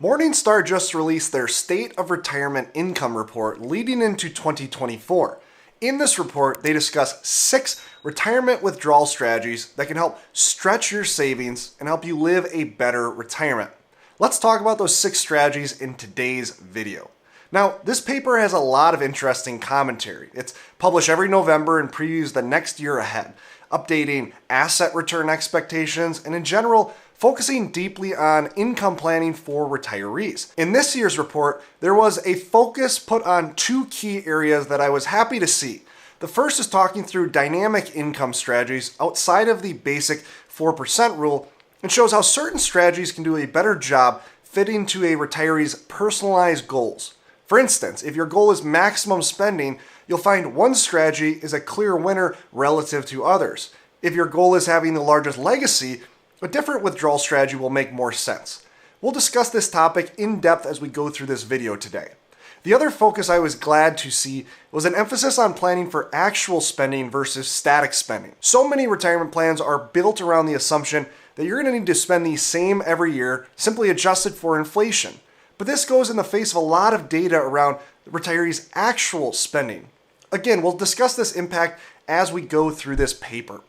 Morningstar just released their State of Retirement Income Report leading into 2024. In this report, they discuss 6 retirement withdrawal strategies that can help stretch your savings and help you live a better retirement. Let's talk about those 6 strategies in today's video. Now, this paper has a lot of interesting commentary. It's published every November and previews the next year ahead, updating asset return expectations, and in general, focusing deeply on income planning for retirees. In this year's report, there was a focus put on 2 key areas that I was happy to see. The first is talking through dynamic income strategies outside of the basic 4% rule and shows how certain strategies can do a better job fitting to a retiree's personalized goals. For instance, if your goal is maximum spending, you'll find one strategy is a clear winner relative to others. If your goal is having the largest legacy, a different withdrawal strategy will make more sense. We'll discuss this topic in depth as we go through this video today. The other focus I was glad to see was an emphasis on planning for actual spending versus static spending. So many retirement plans are built around the assumption that you're going to need to spend the same every year, simply adjusted for inflation. But this goes in the face of a lot of data around retirees' actual spending. Again, we'll discuss this impact as we go through this paper.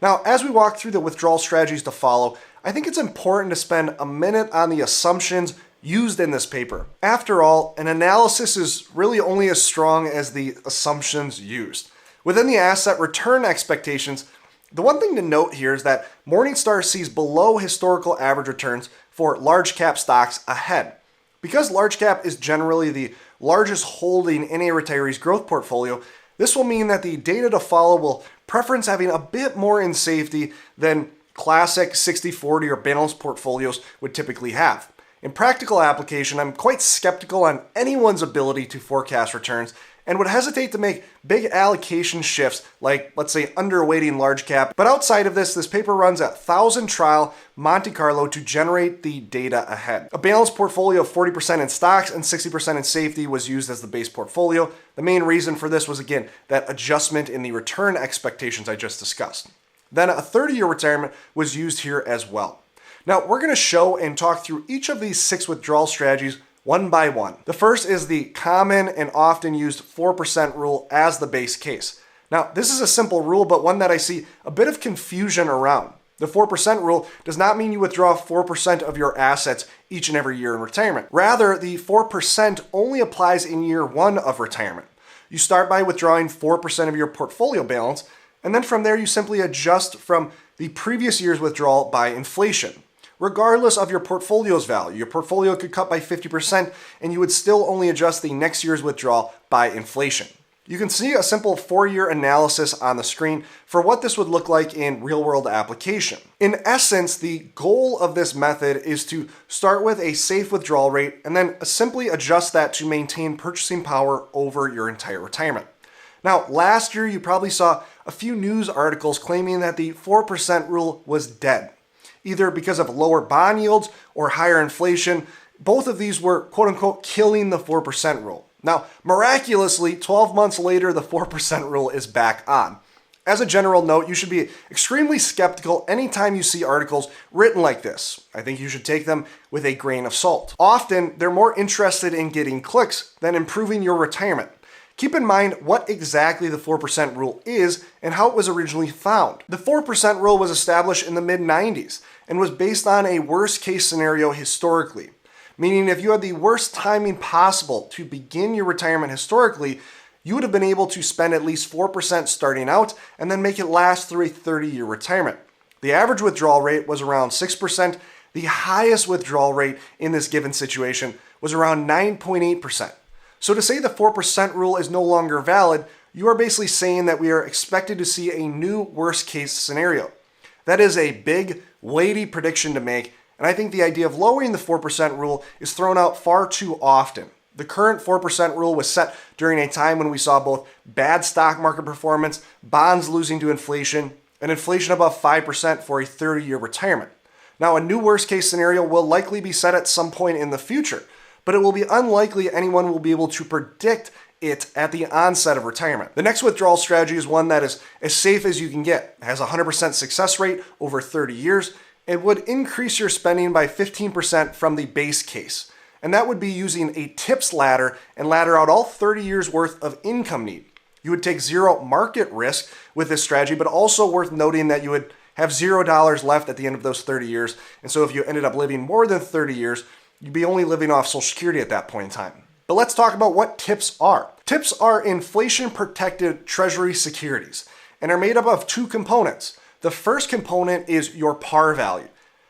Now, as we walk through the withdrawal strategies to follow, I think it's important to spend a minute on the assumptions used in this paper. After all, an analysis is really only as strong as the assumptions used. Within the asset return expectations, the one thing to note here is that Morningstar sees below historical average returns for large cap stocks ahead. Because large cap is generally the largest holding in a retiree's growth portfolio, this will mean that the data to follow will preference having a bit more in safety than classic 60-40 or balanced portfolios would typically have. In practical application, I'm quite skeptical on anyone's ability to forecast returns and would hesitate to make big allocation shifts like, let's say, underweighting large cap. But outside of this paper runs a 1,000 trial Monte Carlo to generate the data ahead. A balanced portfolio of 40% in stocks and 60% in safety was used as the base portfolio. The main reason for this was, again, that adjustment in the return expectations I just discussed. Then a 30-year retirement was used here as well. Now, we're going to show and talk through each of these 6 withdrawal strategies one by one. The first is the common and often used 4% rule as the base case. Now, this is a simple rule, but one that I see a bit of confusion around. The 4% rule does not mean you withdraw 4% of your assets each and every year in retirement. Rather, the 4% only applies in year 1 of retirement. You start by withdrawing 4% of your portfolio balance, and then from there you simply adjust from the previous year's withdrawal by inflation. Regardless of your portfolio's value, your portfolio could cut by 50% and you would still only adjust the next year's withdrawal by inflation. You can see a simple 4-year analysis on the screen for what this would look like in real-world application. In essence, the goal of this method is to start with a safe withdrawal rate and then simply adjust that to maintain purchasing power over your entire retirement. Now, last year you probably saw a few news articles claiming that the 4% rule was dead, either because of lower bond yields or higher inflation. Both of these were quote-unquote killing the 4% rule. Now, miraculously, 12 months later, the 4% rule is back on. As a general note, you should be extremely skeptical anytime you see articles written like this. I think you should take them with a grain of salt. Often, they're more interested in getting clicks than improving your retirement. Keep in mind what exactly the 4% rule is and how it was originally found. The 4% rule was established in the mid-90s and was based on a worst-case scenario historically, meaning if you had the worst timing possible to begin your retirement historically, you would have been able to spend at least 4% starting out and then make it last through a 30-year retirement. The average withdrawal rate was around 6%. The highest withdrawal rate in this given situation was around 9.8%. So to say the 4% rule is no longer valid, you are basically saying that we are expected to see a new worst-case scenario. That is a big, weighty prediction to make, and I think the idea of lowering the 4% rule is thrown out far too often. The current 4% rule was set during a time when we saw both bad stock market performance, bonds losing to inflation, and inflation above 5% for a 30-year retirement. Now, a new worst-case scenario will likely be set at some point in the future, but it will be unlikely anyone will be able to predict it at the onset of retirement. The next withdrawal strategy is one that is as safe as you can get. It has a 100% success rate over 30 years. It would increase your spending by 15% from the base case. and that would be using a TIPS ladder and ladder out all 30 years worth of income need. You would take zero market risk with this strategy, but also worth noting that you would have $0 left at the end of those 30 years. And so if you ended up living more than 30 years, you'd be only living off Social Security at that point in time. But let's talk about what TIPS are. TIPS are inflation-protected treasury securities and are made up of two components. The first component is your par value.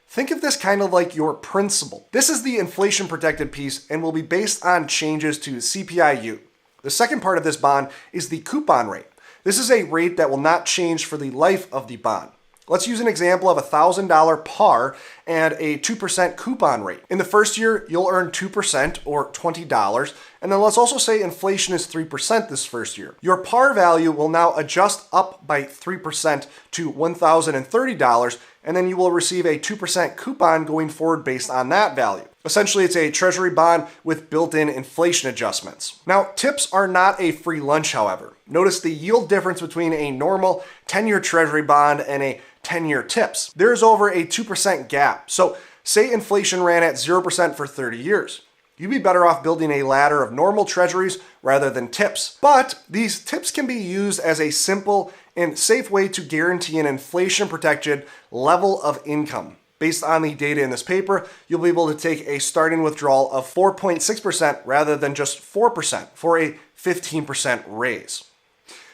Think of this kind of like your principal. This is the inflation-protected piece and will be based on changes to CPI-U. The second part of this bond is the coupon rate. This is a rate that will not change for the life of the bond. Let's use an example of a $1,000 par and a 2% coupon rate. In the first year, you'll earn 2% or $20. And then let's also say inflation is 3% this first year. Your par value will now adjust up by 3% to $1,030, and then you will receive a 2% coupon going forward based on that value. Essentially, it's a treasury bond with built-in inflation adjustments. Now, TIPS are not a free lunch, however. Notice the yield difference between a normal 10-year treasury bond and a 10-year TIPS. There's over a 2% gap. So say inflation ran at 0% for 30 years. You'd be better off building a ladder of normal treasuries rather than TIPS. But these TIPS can be used as a simple and safe way to guarantee an inflation-protected level of income. Based on the data in this paper, you'll be able to take a starting withdrawal of 4.6% rather than just 4% for a 15% raise.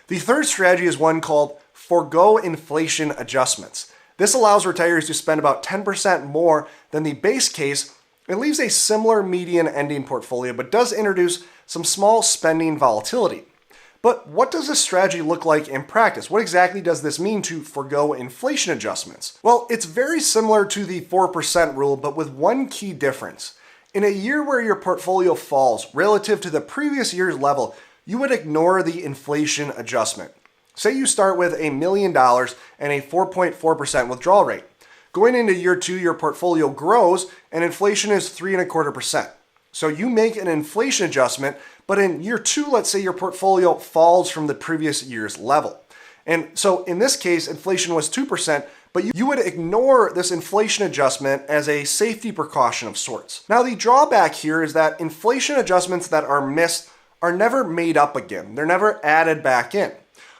The third strategy is one called forgo inflation adjustments. This allows retirees to spend about 10% more than the base case. It leaves a similar median ending portfolio, but does introduce some small spending volatility. But what does this strategy look like in practice? What exactly does this mean to forgo inflation adjustments? Well, it's very similar to the 4% rule, but with one key difference. In a year where your portfolio falls relative to the previous year's level, you would ignore the inflation adjustment. Say you start with $1 million and a 4.4% withdrawal rate. Going into year two, your portfolio grows and inflation is 3.25%. So you make an inflation adjustment, but in year two, let's say your portfolio falls from the previous year's level. And so in this case, inflation was 2%, but you would ignore this inflation adjustment as a safety precaution of sorts. Now, the drawback here is that inflation adjustments that are missed are never made up again. They're never added back in.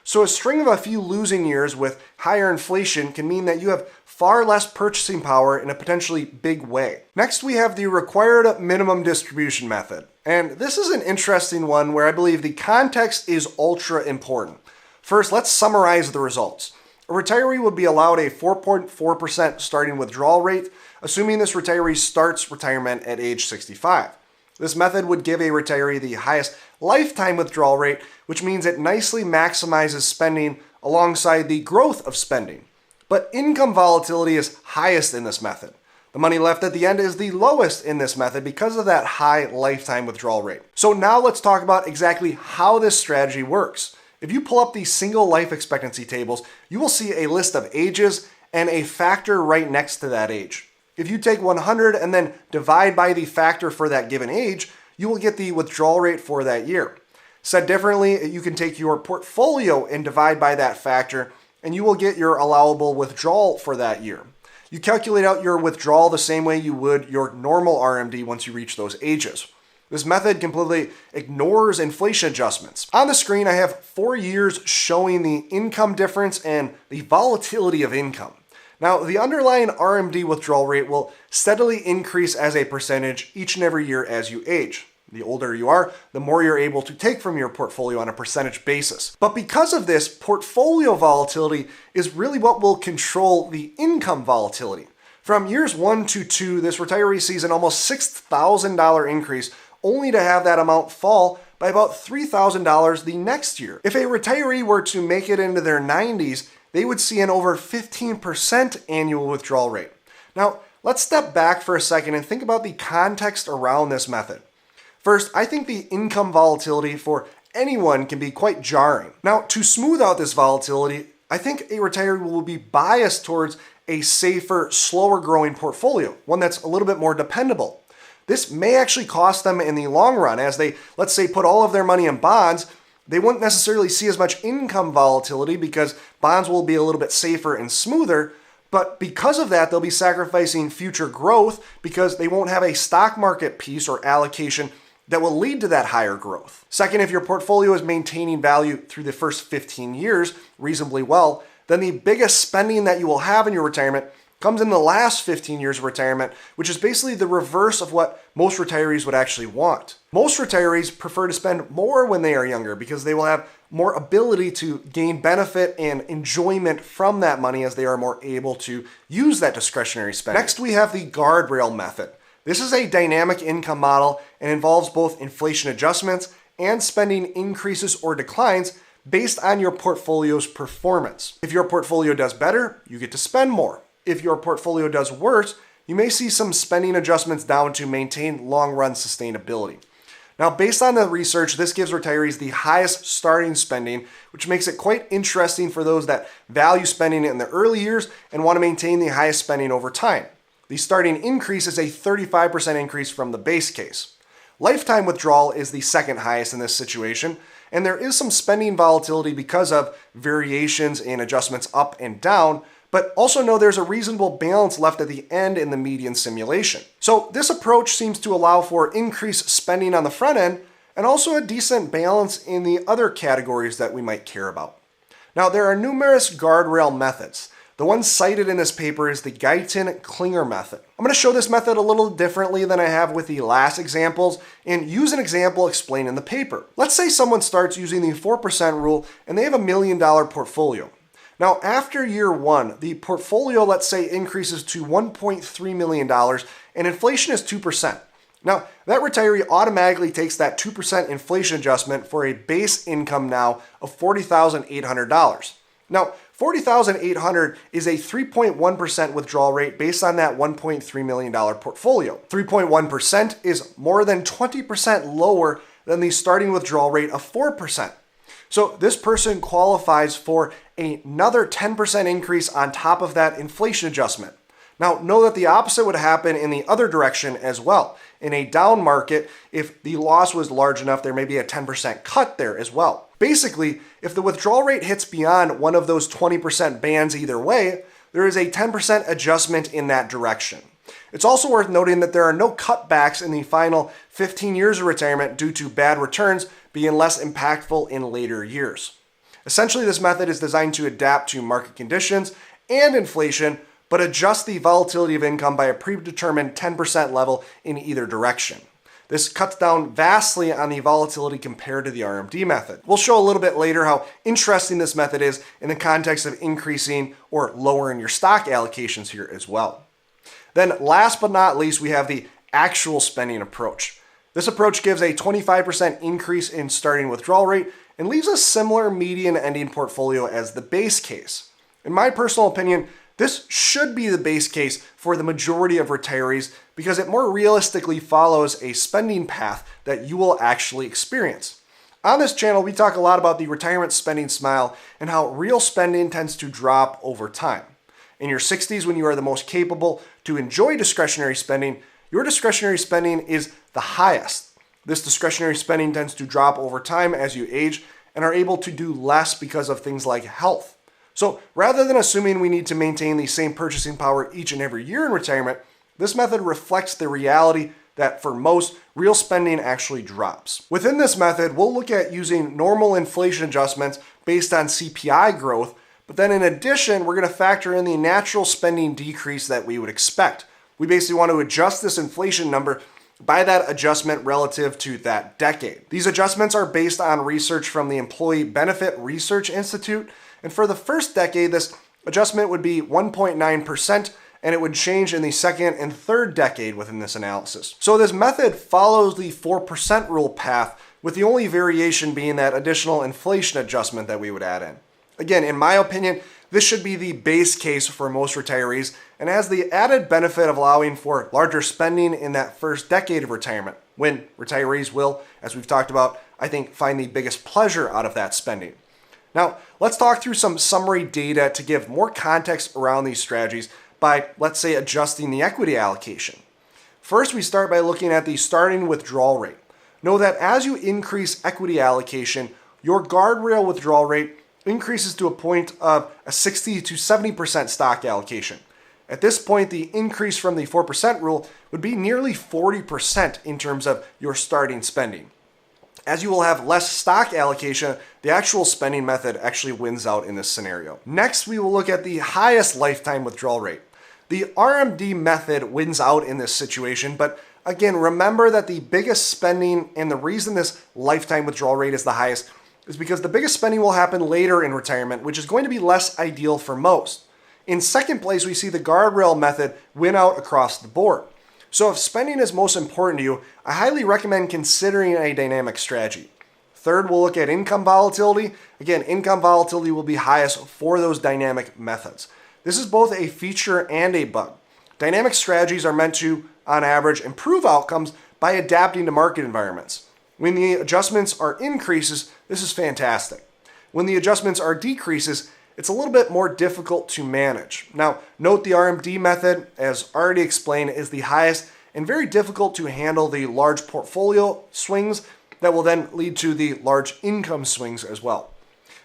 So a string of a few losing years with higher inflation can mean that you have far less purchasing power in a potentially big way. Next, we have the required minimum distribution method. And this is an interesting one where I believe the context is ultra important. First, let's summarize the results. A retiree would be allowed a 4.4% starting withdrawal rate, assuming this retiree starts retirement at age 65. This method would give a retiree the highest lifetime withdrawal rate, which means it nicely maximizes spending alongside the growth of spending. But income volatility is highest in this method. The money left at the end is the lowest in this method because of that high lifetime withdrawal rate. So now let's talk about exactly how this strategy works. If you pull up the single life expectancy tables, you will see a list of ages and a factor right next to that age. If you take 100 and then divide by the factor for that given age, you will get the withdrawal rate for that year. Said differently, you can take your portfolio and divide by that factor, and you will get your allowable withdrawal for that year. You calculate out your withdrawal the same way you would your normal RMD once you reach those ages. This method completely ignores inflation adjustments. On the screen, I have 4 years showing the income difference and the volatility of income. Now, the underlying RMD withdrawal rate will steadily increase as a percentage each and every year as you age. The older you are, the more you're able to take from your portfolio on a percentage basis. But because of this, portfolio volatility is really what will control the income volatility. From years 1 to 2, this retiree sees an almost $6,000 increase, only to have that amount fall by about $3,000 the next year. If a retiree were to make it into their 90s, they would see an over 15% annual withdrawal rate. Now, let's step back for a second and think about the context around this method. First, I think the income volatility for anyone can be quite jarring. Now, to smooth out this volatility, I think a retiree will be biased towards a safer, slower growing portfolio, one that's a little bit more dependable. This may actually cost them in the long run as they, let's say, put all of their money in bonds. They wouldn't necessarily see as much income volatility because bonds will be a little bit safer and smoother, But because of that, they'll be sacrificing future growth because they won't have a stock market piece or allocation that will lead to that higher growth. Second, if your portfolio is maintaining value through the first 15 years reasonably well, then the biggest spending that you will have in your retirement comes in the last 15 years of retirement, which is basically the reverse of what most retirees would actually want. Most retirees prefer to spend more when they are younger because they will have more ability to gain benefit and enjoyment from that money as they are more able to use that discretionary spending. Next, we have the guardrail method. This is a dynamic income model and involves both inflation adjustments and spending increases or declines based on your portfolio's performance. If your portfolio does better, you get to spend more. If your portfolio does worse, you may see some spending adjustments down to maintain long-run sustainability. Now, based on the research, this gives retirees the highest starting spending, which makes it quite interesting for those that value spending in the early years and want to maintain the highest spending over time. The starting increase is a 35% increase from the base case. Lifetime withdrawal is the second highest in this situation, and there is some spending volatility because of variations in adjustments up and down, but also know there's a reasonable balance left at the end in the median simulation. So this approach seems to allow for increased spending on the front end and also a decent balance in the other categories that we might care about. Now, there are numerous guardrail methods. The one cited in this paper is the Guyton-Klinger method. I'm going to show this method a little differently than I have with the last examples and use an example explained in the paper. Let's say someone starts using the 4% rule and they have $1 million portfolio. Now, after year one, the portfolio, let's say, increases to $1.3 million and inflation is 2%. Now, that retiree automatically takes that 2% inflation adjustment for a base income now of $40,800. Now, $40,800 is a 3.1% withdrawal rate based on that $1.3 million portfolio. 3.1% is more than 20% lower than the starting withdrawal rate of 4%. So this person qualifies for another 10% increase on top of that inflation adjustment. Now, know that the opposite would happen in the other direction as well. In a down market, if the loss was large enough, there may be a 10% cut there as well. Basically, if the withdrawal rate hits beyond one of those 20% bands either way, there is a 10% adjustment in that direction. It's also worth noting that there are no cutbacks in the final 15 years of retirement due to bad returns being less impactful in later years. Essentially, this method is designed to adapt to market conditions and inflation, but adjust the volatility of income by a predetermined 10% level in either direction. This cuts down vastly on the volatility compared to the RMD method. We'll show a little bit later how interesting this method is in the context of increasing or lowering your stock allocations here as well. Then last but not least, we have the actual spending approach. This approach gives a 25% increase in starting withdrawal rate and leaves a similar median ending portfolio as the base case. In my personal opinion, this should be the base case for the majority of retirees because it more realistically follows a spending path that you will actually experience. On this channel, we talk a lot about the retirement spending smile and how real spending tends to drop over time. In your 60s, when you are the most capable to enjoy discretionary spending, your discretionary spending is the highest. This discretionary spending tends to drop over time as you age and are able to do less because of things like health. So rather than assuming we need to maintain the same purchasing power each and every year in retirement, this method reflects the reality that for most, real spending actually drops. Within this method, we'll look at using normal inflation adjustments based on CPI growth, but then in addition, we're going to factor in the natural spending decrease that we would expect. We basically want to adjust this inflation number by that adjustment relative to that decade. These adjustments are based on research from the Employee Benefit Research Institute, and for the first decade, this adjustment would be 1.9%, and it would change in the second and third decade within this analysis. So this method follows the 4% rule path, with the only variation being that additional inflation adjustment that we would add in. Again, in my opinion, this should be the base case for most retirees and has the added benefit of allowing for larger spending in that first decade of retirement, when retirees will, as we've talked about, I think find the biggest pleasure out of that spending. Now, let's talk through some summary data to give more context around these strategies by, let's say, adjusting the equity allocation. First, we start by looking at the starting withdrawal rate. Know that as you increase equity allocation, your guardrail withdrawal rate increases to a point of a 60 to 70% stock allocation. At this point, the increase from the 4% rule would be nearly 40% in terms of your starting spending. As you will have less stock allocation, the actual spending method actually wins out in this scenario. Next, we will look at the highest lifetime withdrawal rate. The RMD method wins out in this situation, but again, remember that the biggest spending and the reason this lifetime withdrawal rate is the highest is because the biggest spending will happen later in retirement, which is going to be less ideal for most. In second place, we see the guardrail method win out across the board. So if spending is most important to you, I highly recommend considering a dynamic strategy. Third, we'll look at income volatility. Again, income volatility will be highest for those dynamic methods. This is both a feature and a bug. Dynamic strategies are meant to, on average, improve outcomes by adapting to market environments. When the adjustments are increases, this is fantastic. When the adjustments are decreases, it's a little bit more difficult to manage. Now, note the RMD method, as already explained, is the highest and very difficult to handle the large portfolio swings that will then lead to the large income swings as well.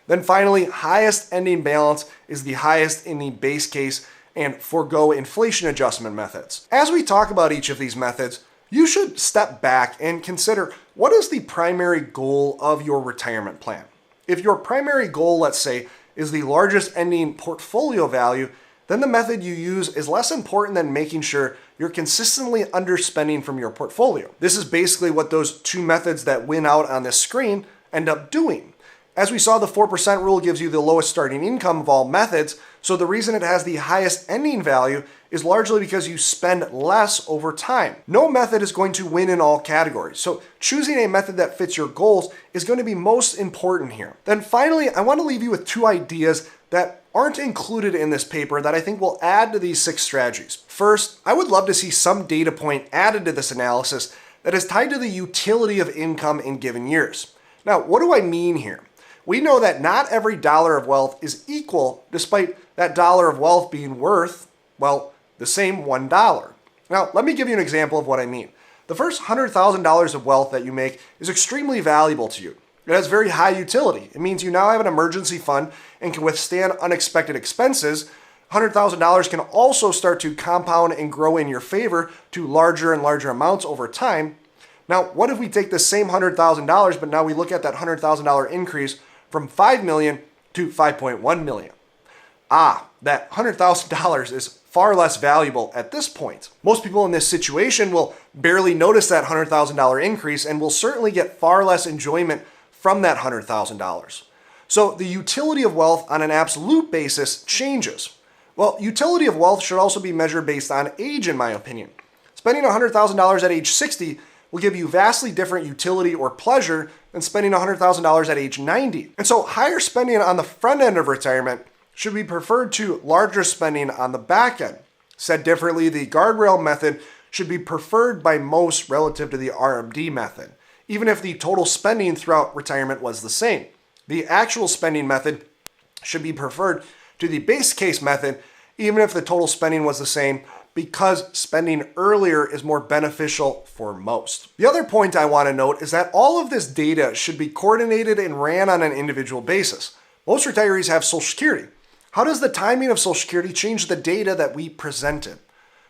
Then finally, highest ending balance is the highest in the base case and forego inflation adjustment methods. As we talk about each of these methods, you should step back and consider what is the primary goal of your retirement plan. If your primary goal, let's say, is the largest ending portfolio value, then the method you use is less important than making sure you're consistently underspending from your portfolio. This is basically what those two methods that win out on this screen end up doing. As we saw, the 4% rule gives you the lowest starting income of all methods, so the reason it has the highest ending value is largely because you spend less over time. No method is going to win in all categories, so choosing a method that fits your goals is going to be most important here. Then finally, I want to leave you with two ideas that aren't included in this paper that I think will add to these 6 strategies. First, I would love to see some data point added to this analysis that is tied to the utility of income in given years. Now, what do I mean here? We know that not every dollar of wealth is equal, despite that dollar of wealth being worth, well, the same $1. Now, let me give you an example of what I mean. The first $100,000 of wealth that you make is extremely valuable to you. It has very high utility. It means you now have an emergency fund and can withstand unexpected expenses. $100,000 can also start to compound and grow in your favor to larger and larger amounts over time. Now, what if we take the same $100,000, but now we look at that $100,000 increase from $5 million to $5.1 million? That $100,000 is far less valuable at this point. Most people in this situation will barely notice that $100,000 increase and will certainly get far less enjoyment from that $100,000. So the utility of wealth on an absolute basis changes. Well, utility of wealth should also be measured based on age, in my opinion. Spending $100,000 at age 60 will give you vastly different utility or pleasure than spending $100,000 at age 90. And so higher spending on the front end of retirement should be preferred to larger spending on the back end. Said differently, the guardrail method should be preferred by most relative to the RMD method, even if the total spending throughout retirement was the same. The actual spending method should be preferred to the base case method, even if the total spending was the same, because spending earlier is more beneficial for most. The other point I want to note is that all of this data should be coordinated and ran on an individual basis. Most retirees have Social Security. How does the timing of Social Security change the data that we presented?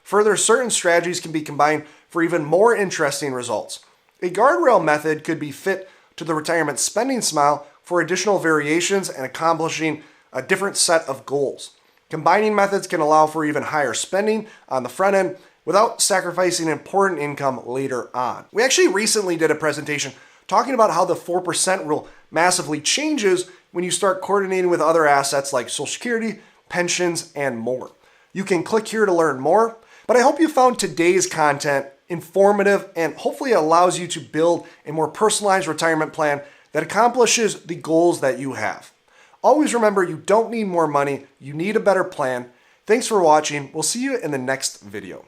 Further, certain strategies can be combined for even more interesting results. A guardrail method could be fit to the retirement spending smile for additional variations and accomplishing a different set of goals. Combining methods can allow for even higher spending on the front end without sacrificing important income later on. We actually recently did a presentation talking about how the 4% rule massively changes when you start coordinating with other assets like Social Security, pensions, and more. You can click here to learn more, but I hope you found today's content informative and hopefully allows you to build a more personalized retirement plan that accomplishes the goals that you have. Always remember, you don't need more money, you need a better plan. Thanks for watching. We'll see you in the next video.